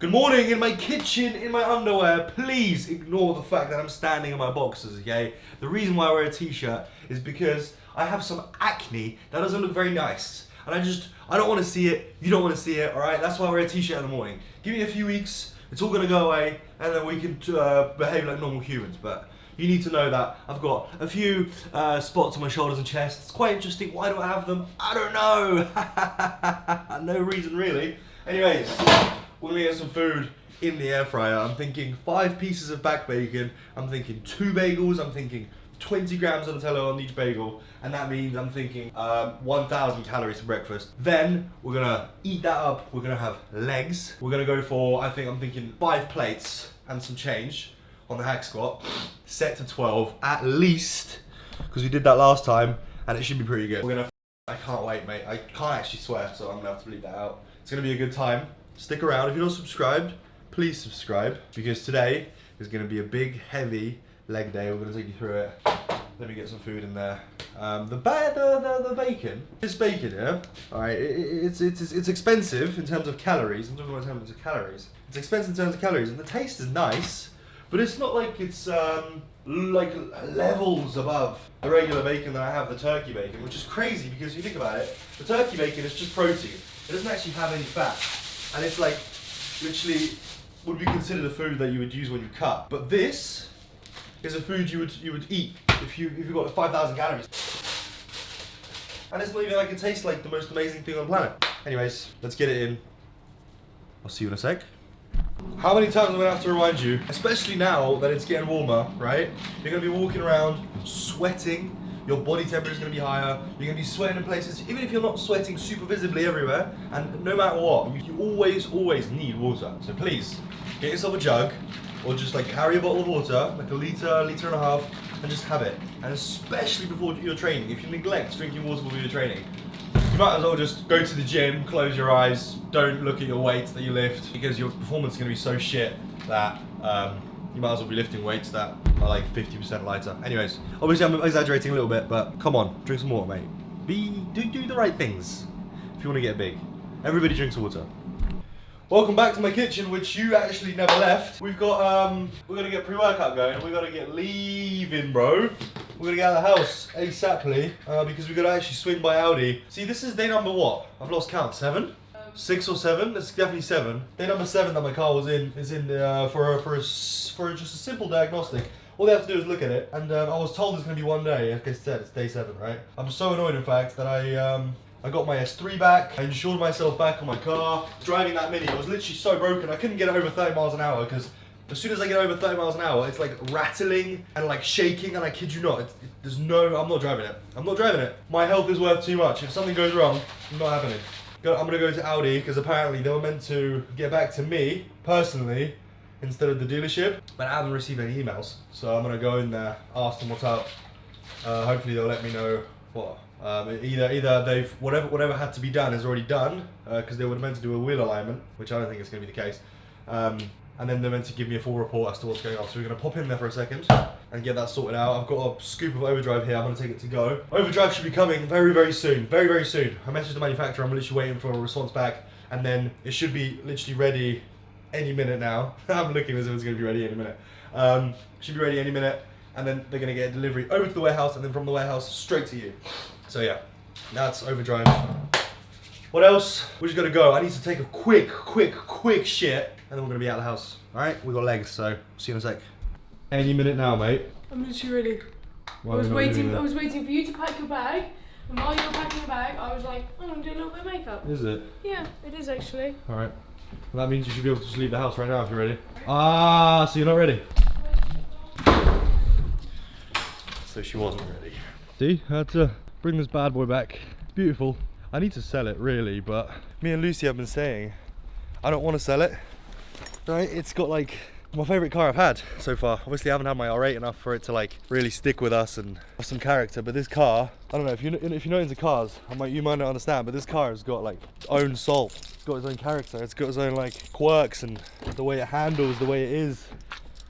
Good morning in my kitchen, in my underwear. Please ignore the fact that I'm standing in my boxers, okay? The reason why I wear a t-shirt is because I have some acne that doesn't look very nice. And I don't want to see it, you don't want to see it, alright? That's why I wear a t-shirt in the morning. Give me a few weeks, it's all going to go away, and then we can behave like normal humans. But you need to know that I've got a few spots on my shoulders and chest. It's quite interesting. Why do I have them? I don't know. No reason really. Anyways, we're gonna get some food in the air fryer. I'm thinking 5 pieces of back bacon. I'm thinking 2 bagels. I'm thinking 20 grams of Nutella on each bagel. And that means I'm thinking 1,000 calories for breakfast. Then we're gonna eat that up. We're gonna have legs. We're gonna go for, I'm thinking 5 plates and some change on the hack squat. Set to 12 at least, because we did that last time and it should be pretty good. I can't wait, mate. I can't actually swear, so I'm gonna have to bleep that out. It's gonna be a good time. Stick around. If you're not subscribed, please subscribe, because today is gonna be a big, heavy leg day. We're gonna take you through it. Let me get some food in there. The bacon. This bacon, yeah. All right. It's expensive in terms of calories. I'm talking about in terms of calories. It's expensive in terms of calories, and the taste is nice, but it's not like it's like levels above the regular bacon that I have, the turkey bacon, which is crazy because you think about it, the turkey bacon is just protein. It doesn't actually have any fat, and it's like literally would be considered a food that you would use when you cut. But this is a food you would eat if you got 5,000 calories, and it's not even like it tastes like the most amazing thing on the planet. Anyways, let's get it in. I'll see you in a sec. How many times am I gonna have to remind you, especially now that it's getting warmer, right? You're gonna be walking around sweating, your body temperature is gonna be higher, you're gonna be sweating in places, even if you're not sweating super visibly everywhere, and no matter what, you always need water. So please, get yourself a jug, or just like carry a bottle of water, like a litre and a half, and just have it. And especially before your training, if you neglect drinking water before your training, you might as well just go to the gym, close your eyes, don't look at your weights that you lift, because your performance is going to be so shit that you might as well be lifting weights that are like 50% lighter. Anyways, obviously I'm exaggerating a little bit, but come on, drink some water, mate. Do the right things if you want to get big. Everybody drinks water. Welcome back to my kitchen, which you actually never left. We've got, we're gonna get pre-workout going, and we gotta get leaving, bro. We're gonna get out of the house ASAPly, because we gotta actually swing by Audi. See, this is day number what? I've lost count, 7? 6 or 7? It's definitely 7. Day number 7 that my car was in is in for just a simple diagnostic. All they have to do is look at it, and I was told it's gonna be 1 day. Like I said, it's day 7, right? I'm so annoyed, in fact, that I got my S3 back, I insured myself back on my car. Driving that Mini, it was literally so broken, I couldn't get it over 30 miles an hour, because as soon as I get over 30 miles an hour, it's like rattling and like shaking, and I kid you not, I'm not driving it. I'm not driving it. My health is worth too much. If something goes wrong, it's not happening. I'm gonna go to Audi, because apparently they were meant to get back to me, personally, instead of the dealership, but I haven't received any emails. So I'm gonna go in there, ask them what's up. Hopefully they'll let me know what. Either they've whatever had to be done is already done, because they were meant to do a wheel alignment, which I don't think is going to be the case, and then they're meant to give me a full report as to what's going on. So we're going to pop in there for a second and get that sorted out. I've got a scoop of overdrive here. I'm going to take it to go. Overdrive should be coming very soon, very soon. I messaged the manufacturer. I'm literally waiting for a response back, and then it should be literally ready any minute now. I'm looking as if it's going to be ready any minute. Should be ready any minute, and then they're going to get a delivery over to the warehouse, and then from the warehouse straight to you. So yeah, that's overdrive. What else? We just gotta go. I need to take a quick shit, and then we're gonna be out of the house. All right, we got legs, so see you in a sec. Any minute now, mate. I'm literally ready. I was waiting for you to pack your bag, and while you were packing your bag, I was like, I'm gonna do a little bit of makeup. Is it? Yeah, it is actually. All right. Well, that means you should be able to just leave the house right now if you're ready. Ah, so you're not ready? So she wasn't ready. See, I had to bring this bad boy back. It's beautiful. I need to sell it really, but me and Lucy have been saying I don't want to sell it. Right? It's got like my favourite car I've had so far. Obviously I haven't had my R8 enough for it to like really stick with us and have some character, but this car, I don't know, if you're not into cars, you might not understand, but this car has got like its own soul. It's got its own character, it's got its own like quirks, and the way it handles, the way it is,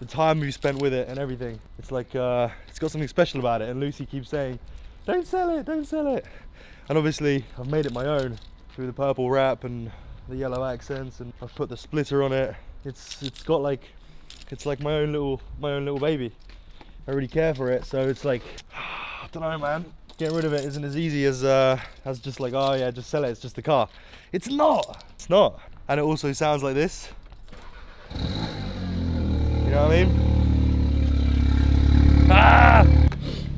the time we've spent with it and everything. It's like, it's got something special about it, and Lucy keeps saying, don't sell it, don't sell it. And obviously I've made it my own through the purple wrap and the yellow accents, and I've put the splitter on it. It's got like, it's like my own little baby. I really care for it, so it's like, I don't know, man. Getting rid of it isn't as easy as just like, oh yeah, just sell it, it's just a car. It's not. It's not. And it also sounds like this. You know what I mean? Ah!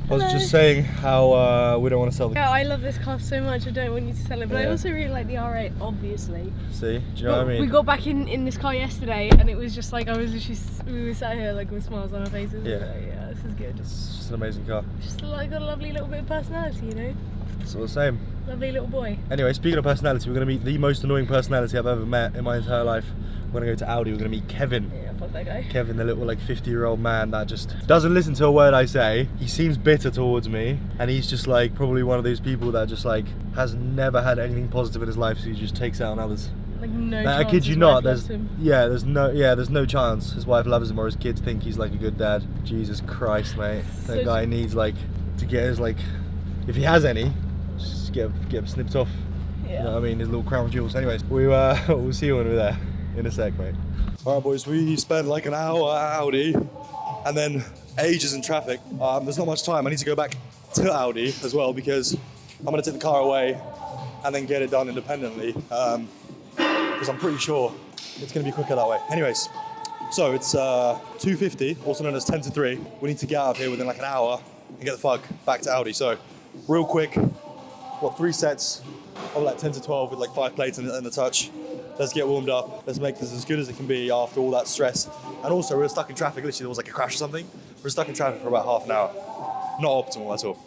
I was just saying how we don't want to sell the car. Yeah, I love this car so much, I don't want you to sell it, but I also really like the R8, obviously. See? Do you know what I mean? We got back in this car yesterday, and it was just like, we were sat here like with smiles on our faces. Yeah. Like, yeah, this is good. It's just an amazing car. Just like got a lovely little bit of personality, you know? It's all the same. Lovely little boy. Anyway, speaking of personality, we're going to meet the most annoying personality I've ever met in my entire life. We're going to go to Audi, we're going to meet Kevin. Yeah, fuck that guy. Kevin, the little like 50-year-old man that just doesn't listen to a word I say. He seems bitter towards me, and he's just like probably one of those people that just like has never had anything positive in his life, so he just takes it out on others. Like no I chance kid you his not, wife there's loves him. there's no chance his wife loves him or his kids think he's like a good dad. Jesus Christ, mate. That So guy needs like to get his like, if he has any, just get him snipped off. Yeah. You know what I mean? His little crown jewels. Anyways, we'll see you when we're there in a sec, mate. Alright boys, we spent like an hour at Audi and then ages in traffic. There's not much time. I need to go back to Audi as well because I'm gonna take the car away and then get it done independently. Because I'm pretty sure it's gonna be quicker that way. Anyways, so it's 2:50, also known as 10 to 3. We need to get out of here within like an hour and get the fuck back to Audi. So real quick, 3 sets of like 10 to 12 with like 5 plates and the touch. Let's get warmed up. Let's make this as good as it can be after all that stress. And also, we're stuck in traffic. Literally, there was like a crash or something. We're stuck in traffic for about half an hour. Not optimal at all.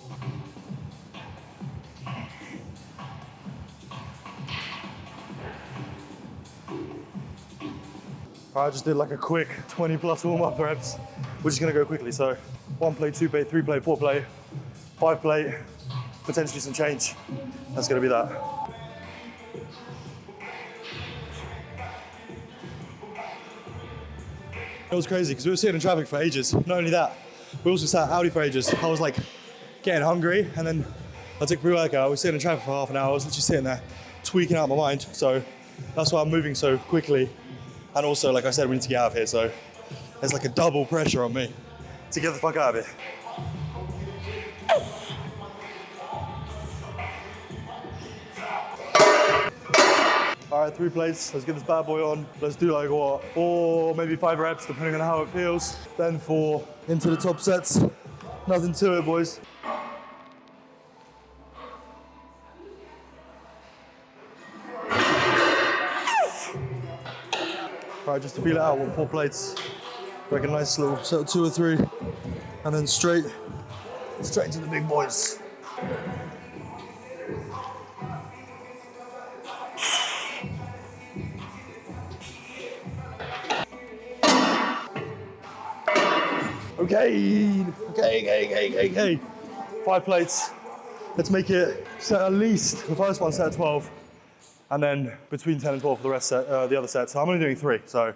I just did like a quick 20 plus warm-up reps. We're just gonna go quickly. So 1 plate, 2 plate, 3 plate, 4 plate, 5 plate, potentially some change. That's gonna be that. It was crazy because we were sitting in traffic for ages. Not only that, we also sat at Audi for ages. I was like getting hungry, and then I took pre-workout. I was sitting in traffic for half an hour. I was literally sitting there tweaking out my mind. So that's why I'm moving so quickly. And also, like I said, we need to get out of here. So there's like a double pressure on me to get the fuck out of here. All right, 3 plates. Let's get this bad boy on. Let's do like what, 4, maybe 5 reps, depending on how it feels. Then 4 into the top sets. Nothing to it, boys. All right, just to feel it out, 4 plates. Like a nice little set of 2 or 3, and then straight into the big boys. Okay. 5 plates. Let's make it set at least the first one set at 12, and then between 10 and 12 for the rest set, the other sets. So I'm only doing 3, so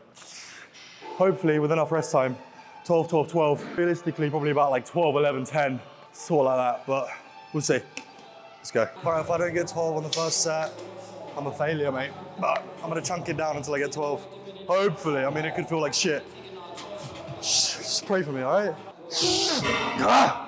hopefully with enough rest time, 12, 12, 12. Realistically, probably about like 12, 11, 10, sort of like that, but we'll see. Let's go. All right, if I don't get 12 on the first set, I'm a failure, mate. But I'm gonna chunk it down until I get 12. Hopefully, I mean, it could feel like shit. Just pray for me, all right? Ah!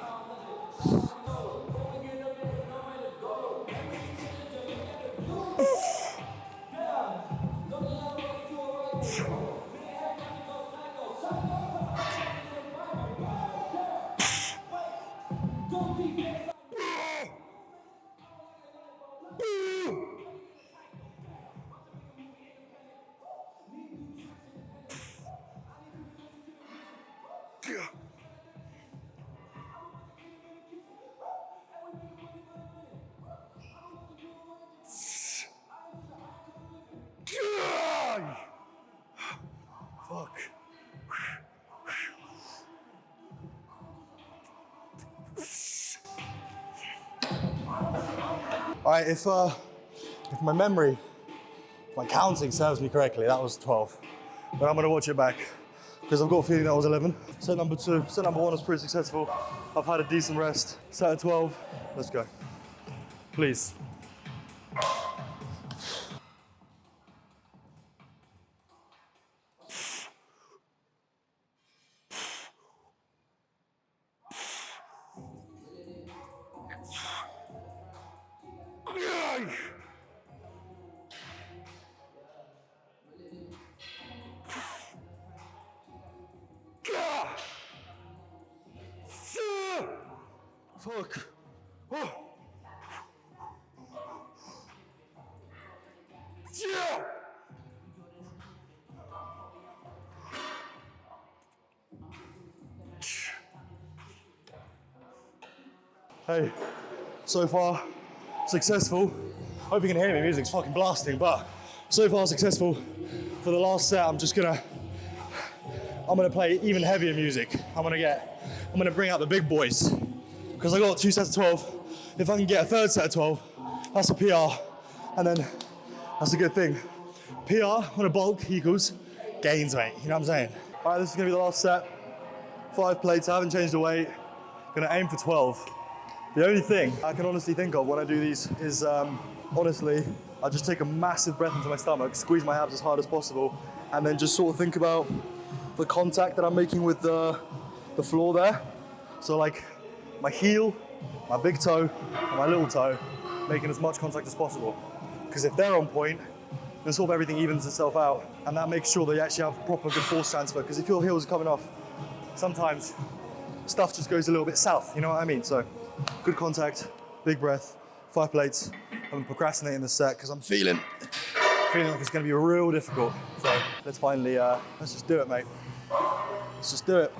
Fuck. All right, if my memory, my counting serves me correctly, that was 12. But I'm gonna watch it back because I've got a feeling that was 11. Set number 2, set number 1 was pretty successful. I've had a decent rest. Set at 12, let's go. Please. Fuck. Oh. Hey, so far successful. Hope you can hear me, music's fucking blasting, but so far successful. For the last set, I'm gonna play even heavier music. I'm gonna bring out the big boys. Because I got 2 sets of 12. If I can get a third set of 12, that's a PR. And then that's a good thing. PR on a bulk equals gains weight, you know what I'm saying? All right, this is gonna be the last set. 5 plates, I haven't changed the weight. Gonna aim for 12. The only thing I can honestly think of when I do these is, honestly, I just take a massive breath into my stomach, squeeze my abs as hard as possible, and then just sort of think about the contact that I'm making with the floor there. So like my heel, my big toe, and my little toe, making as much contact as possible. Because if they're on point, then sort of everything evens itself out, and that makes sure that you actually have proper good force transfer. Because if your heels are coming off, sometimes stuff just goes a little bit south, you know what I mean? So good contact, big breath, 5 plates. I'm procrastinating this set because I'm feeling like it's going to be real difficult. So let's finally, let's just do it, mate. Let's just do it.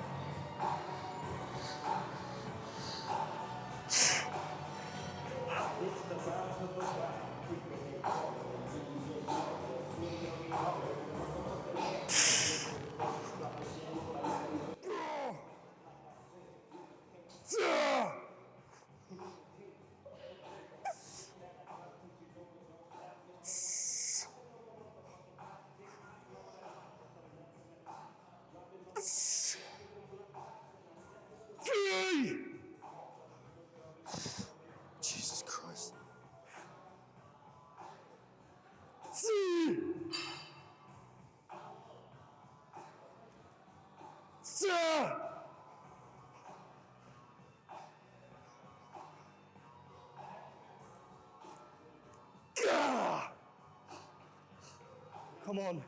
Jesus Christ. Come on.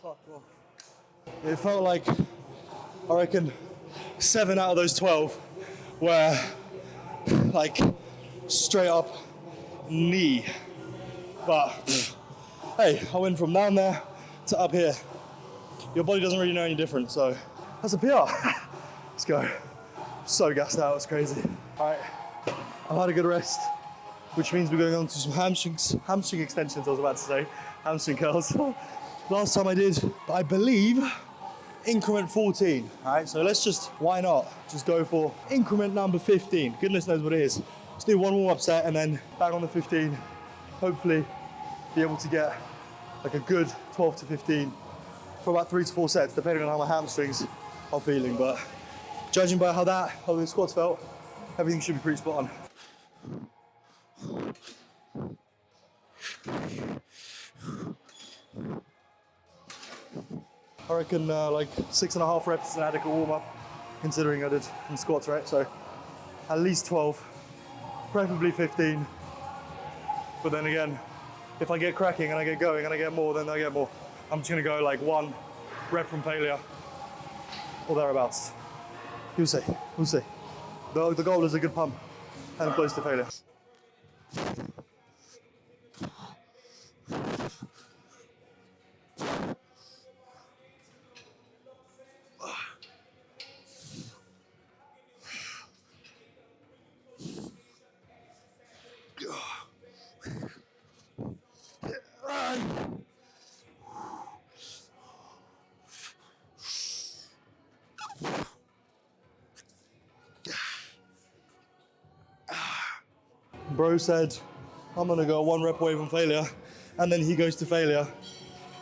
Fuck off. It felt like, I reckon, 7 out of those 12 were like straight up knee. But hey, I went from down there to up here. Your body doesn't really know any different, so that's a PR. Let's go. I'm so gassed out, it's crazy. All right, I've had a good rest, which means we're going on to some hamstring extensions, I was about to say, hamstring curls. Last time I did, I believe, increment 14. All right, so let's just, why not? Just go for increment number 15. Goodness knows what it is. Let's do one warm-up set and then back on the 15. Hopefully be able to get like a good 12 to 15 for about 3 to 4 sets, depending on how my hamstrings are feeling. But judging by how the squats felt, everything should be pretty spot on. I reckon like 6.5 reps is an adequate warm-up, considering I did some squats, right? So at least 12, preferably 15. But then again, if I get cracking and I get going and I get more, then I get more. I'm just gonna go like 1 rep from failure or thereabouts. You'll see, we'll see. The goal is a good pump and close to failure. Bro said, I'm gonna go 1 rep away from failure, and then he goes to failure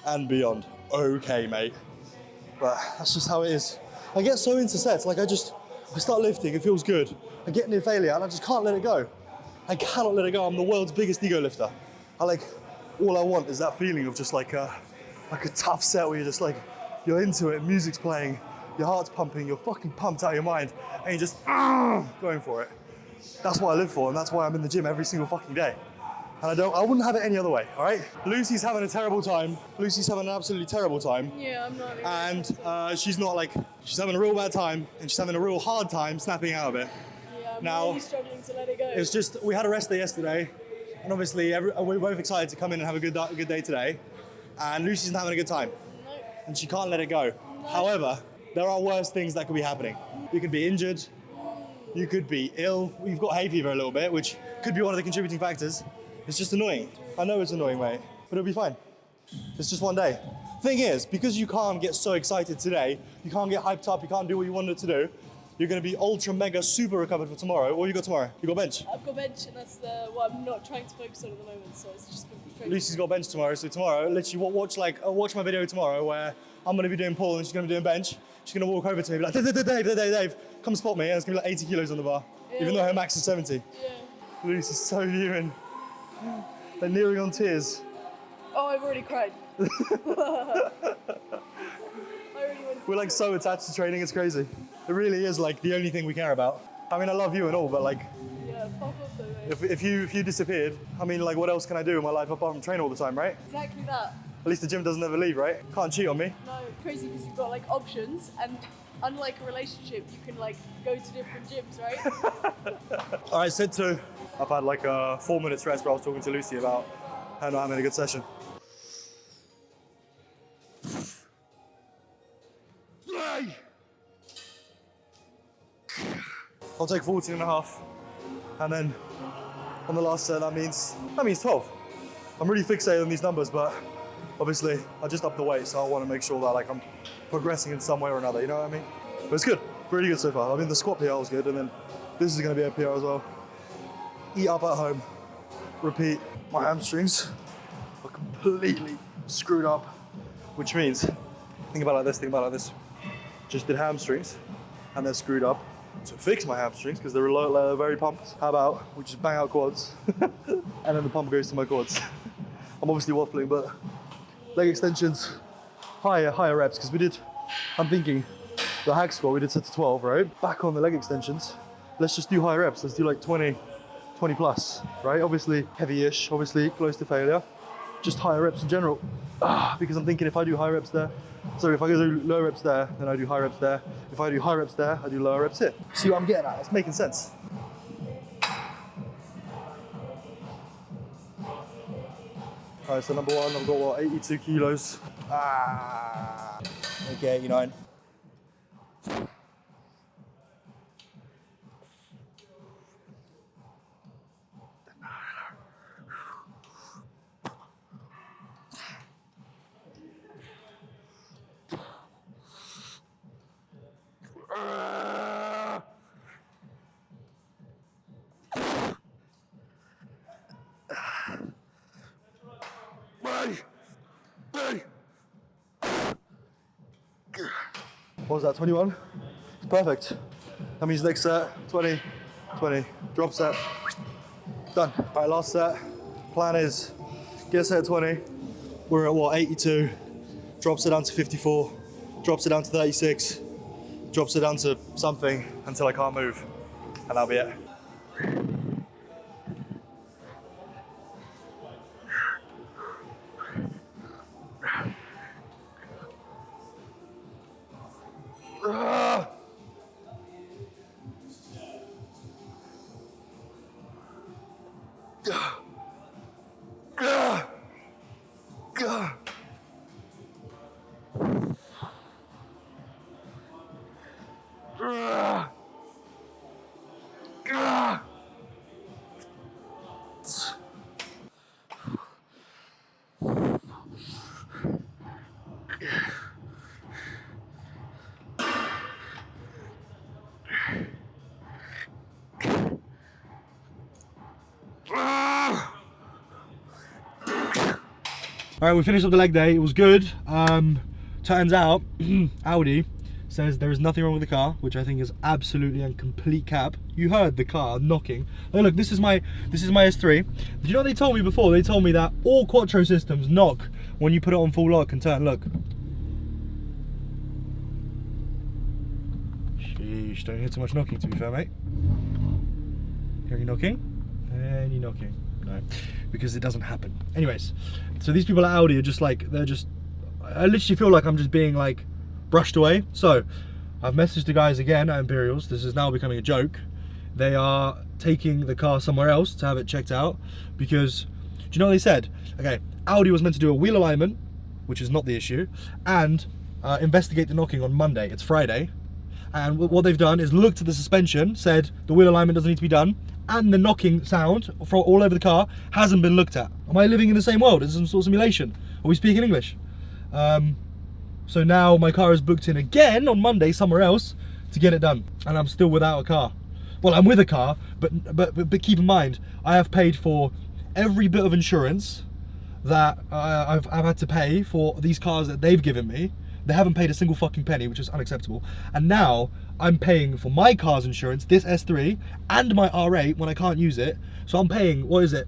and beyond. Okay, mate. But that's just how it is. I get so into sets, like I start lifting, it feels good. I get near failure and I just can't let it go. I cannot let it go. I'm the world's biggest ego lifter. All I want is that feeling of just like a tough set where you're just like, you're into it, music's playing, your heart's pumping, you're fucking pumped out of your mind, and you're just going for it. That's what I live for, and that's why I'm in the gym every single fucking day. And I wouldn't have it any other way, all right? Lucy's having a terrible time. Lucy's having an absolutely terrible time. Yeah, I'm not. And she's not like, she's having a real bad time, and she's having a real hard time snapping out of it. Yeah, I'm Now, really struggling to let it go. It's just, we had a rest day yesterday, and obviously we're both excited to come in and have a good day today. And Lucy's not having a good time, No. and she can't let it go. No. However, there are worse things that could be happening. You could be injured, you could be ill, you've got hay fever a little bit, which could be one of the contributing factors. It's just annoying. I know it's annoying, mate, but it'll be fine. It's just one day. Thing is, because you can't get so excited today, you can't get hyped up, you can't do what you wanted to do, you're gonna be ultra, mega, super recovered for tomorrow. What you got tomorrow? You got bench? I've got bench, and that's what I'm not trying to focus on at the moment, so it's just going to be crazy. Lucy's got bench tomorrow, so tomorrow, literally watch my video tomorrow where I'm gonna be doing pull and she's gonna be doing bench. She's gonna walk over to me and be like, Dave, come spot me, and it's gonna be like 80 kilos on the bar, even though her max is 70. Yeah. Lucy's so human. They're nearing on tears. Oh, I've already cried. I really wanted to. We're like so attached to training, it's crazy. It really is like the only thing we care about. I mean, I love you and all, but like, Yeah, fuck off though, mate. if you disappeared, I mean, like, what else can I do in my life apart from train all the time, right? Exactly that. At least the gym doesn't ever leave, right? Can't cheat on me. No, crazy because you've got like options, and unlike a relationship, you can like go to different gyms, right? All right, set two. I've had like a 4 minutes rest where I was talking to Lucy about her not having a good session. I'll take 14 and a half. And then on the last set, that means 12. I'm really fixated on these numbers, but obviously I just upped the weight, so I want to make sure that like I'm progressing in some way or another, you know what I mean? But it's good, really good so far. I mean, the squat PR was good, and then this is gonna be a PR as well. Eat up at home, repeat. My hamstrings are completely screwed up, which means, think about it like this. Just did hamstrings, and they're screwed up. To fix my hamstrings, because they're very pumped, how about we just bang out quads, and then the pump goes to my quads. I'm obviously waffling, but leg extensions, higher reps, because I'm thinking, the hack squat, we did set to 12, right? Back on the leg extensions, let's just do higher reps. Let's do like 20 plus, right? Obviously heavy-ish, obviously close to failure. Just higher reps in general. Because I'm thinking if I do high reps there, so if I do low reps there, then I do high reps there. If I do high reps there, I do lower reps here. See what I'm getting at? It's making sense. All right, so number one, I've got what, 82 kilos. Okay, 89. What was that, 21? Perfect. That means next set, 20, 20, drop set, done. All right, last set. Plan is, get a set of 20. We're at what, 82. Drops it down to 54. Drops it down to 36. Drops it down to something until I can't move. And that'll be it. All right, we finished up the leg day. It was good. Turns out, Audi says there is nothing wrong with the car, which I think is absolutely and complete cap. You heard the car knocking. Oh, look, this is my S3. Do you know what they told me before? They told me that all Quattro systems knock when you put it on full lock and turn. Look. just don't hear too much knocking, to be fair, mate. Hear any knocking? Any knocking? No, because it doesn't happen. Anyways, so these people at Audi are just like, I literally feel like I'm just being like brushed away. So I've messaged the guys again at Imperials. This is now becoming a joke. They are taking the car somewhere else to have it checked out because, do you know what they said? Okay, Audi was meant to do a wheel alignment, which is not the issue, and investigate the knocking on Monday. It's Friday. And what they've done is looked at the suspension, said the wheel alignment doesn't need to be done, and the knocking sound from all over the car hasn't been looked at. Am I living in the same world? Is this some sort of simulation? Are we speaking English? So now my car is booked in again on Monday somewhere else to get it done, and I'm still without a car. Well, I'm with a car, but keep in mind, I have paid for every bit of insurance that I've had to pay for these cars that they've given me. They haven't paid a single fucking penny, which is unacceptable. And now I'm paying for my car's insurance, this S3, and my R8 when I can't use it. So I'm paying, what is it,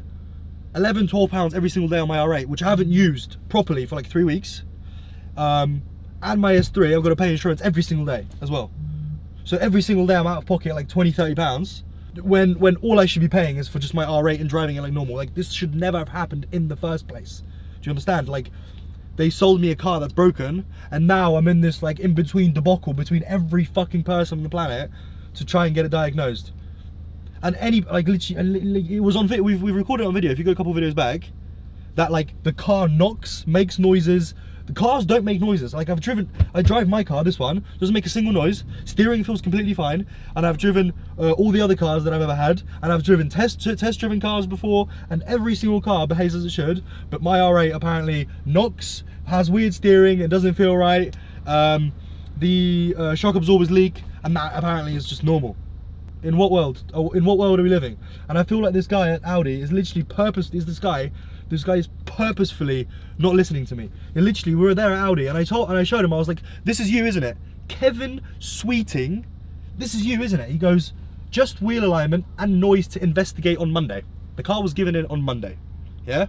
11, 12 pounds every single day on my R8, which I haven't used properly for like 3 weeks. And my S3, I've got to pay insurance every single day as well. So every single day I'm out of pocket like 20, 30 pounds when all I should be paying is for just my R8 and driving it like normal. Like, this should never have happened in the first place. Do you understand? Like, they sold me a car that's broken, and now I'm in this like in-between debacle between every fucking person on the planet to try and get it diagnosed. And like literally, it was on video. We've recorded it on video. If you go a couple videos back, that like the car knocks, makes noises. The cars don't make noises. Like, I drive my car, this one, doesn't make a single noise. Steering feels completely fine. And I've driven all the other cars that I've ever had. And I've driven test-driven cars before. And every single car behaves as it should. But my R8 apparently knocks, has weird steering, it doesn't feel right. The shock absorbers leak. And that apparently is just normal. In what world? In what world are we living? And I feel like this guy at Audi is literally this guy is purposefully not listening to me. And literally, we were there at Audi, and I showed him. I was like, "This is you, isn't it, Kevin Sweeting? This is you, isn't it?" He goes, "Just wheel alignment and noise to investigate on Monday." The car was given in on Monday, yeah,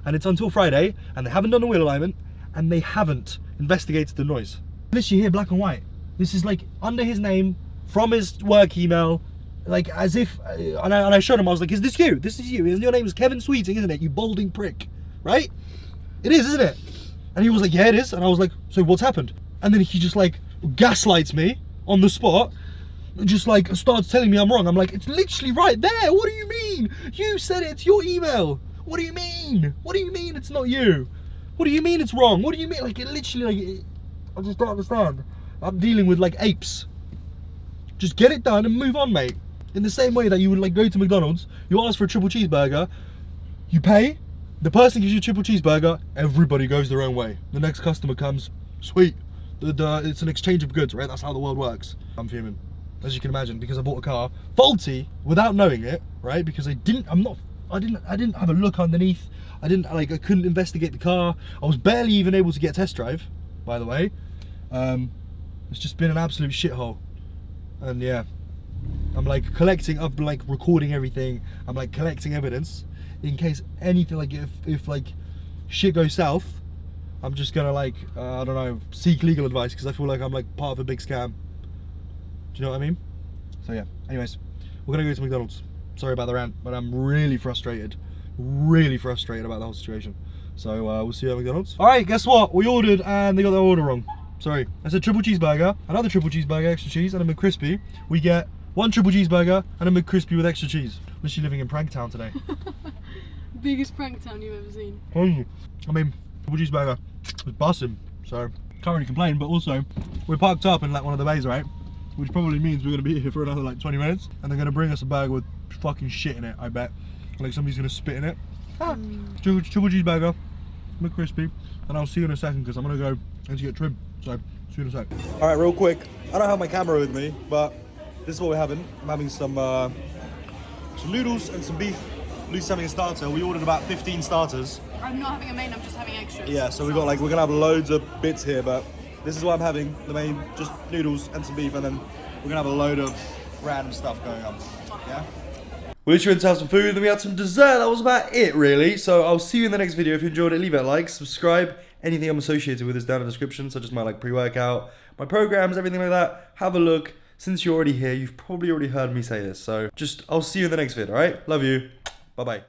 and it's until Friday, and they haven't done the wheel alignment, and they haven't investigated the noise. Literally here, black and white. This is like under his name, from his work email. Like, as if, and I showed him, I was like, "Is this you? This is you. Your name is Kevin Sweeting, isn't it? You balding prick, right? It is, isn't it?" And he was like, "Yeah, it is." And I was like, "So what's happened?" And then he just like gaslights me on the spot, just like starts telling me I'm wrong. I'm like, "It's literally right there. What do you mean? You said it. It's your email. What do you mean? What do you mean it's not you? What do you mean it's wrong? What do you mean?" Like, it literally, like, I just don't understand. I'm dealing with like apes. Just get it done and move on, mate. In the same way that you would like go to McDonald's, you ask for a triple cheeseburger, you pay, the person gives you a triple cheeseburger, everybody goes their own way. The next customer comes, sweet. It's an exchange of goods, right? That's how the world works. I'm fuming, as you can imagine, because I bought a car faulty without knowing it, right? Because I didn't have a look underneath. I couldn't investigate the car. I was barely even able to get a test drive, by the way. It's just been an absolute shithole. And yeah, I'm like I've been like recording everything. I'm like collecting evidence in case anything, like if like shit goes south, I'm just gonna like, I don't know, seek legal advice, because I feel like I'm like part of a big scam. Do you know what I mean? So yeah, anyways, we're gonna go to McDonald's. Sorry about the rant, but I'm really frustrated about the whole situation. So we'll see you at McDonald's. All right, guess what? We ordered and they got their order wrong. Sorry, I said triple cheeseburger, another triple cheeseburger, extra cheese, and a McCrispy. We get one triple cheeseburger and a McCrispy with extra cheese. Literally living in prank town today. Biggest prank town you've ever seen. I mean, triple cheeseburger was busting, so can't really complain. But also, we're parked up in like one of the bays, right? Which probably means we're gonna be here for another like 20 minutes, and they're gonna bring us a burger with fucking shit in it. I bet, like somebody's gonna spit in it. Triple cheeseburger, McCrispy, and I'll see you in a second because I'm gonna go and get trim. So, see you in a sec. All right, real quick. I don't have my camera with me, but this is what we're having. I'm having some noodles and some beef. Lucy's having a starter. We ordered about 15 starters. I'm not having a main, I'm just having extras. Yeah, so we're gonna have loads of bits here, but this is what I'm having. The main, just noodles and some beef, and then we're gonna have a load of random stuff going on. Yeah? We literally went to have some food, then we had some dessert. That was about it, really. So I'll see you in the next video. If you enjoyed it, leave it a like, subscribe. Anything I'm associated with is down in the description, such as my like pre-workout, my programs, everything like that. Have a look. since you're already here, you've probably already heard me say this. So I'll see you in the next vid, alright? Love you. Bye-bye.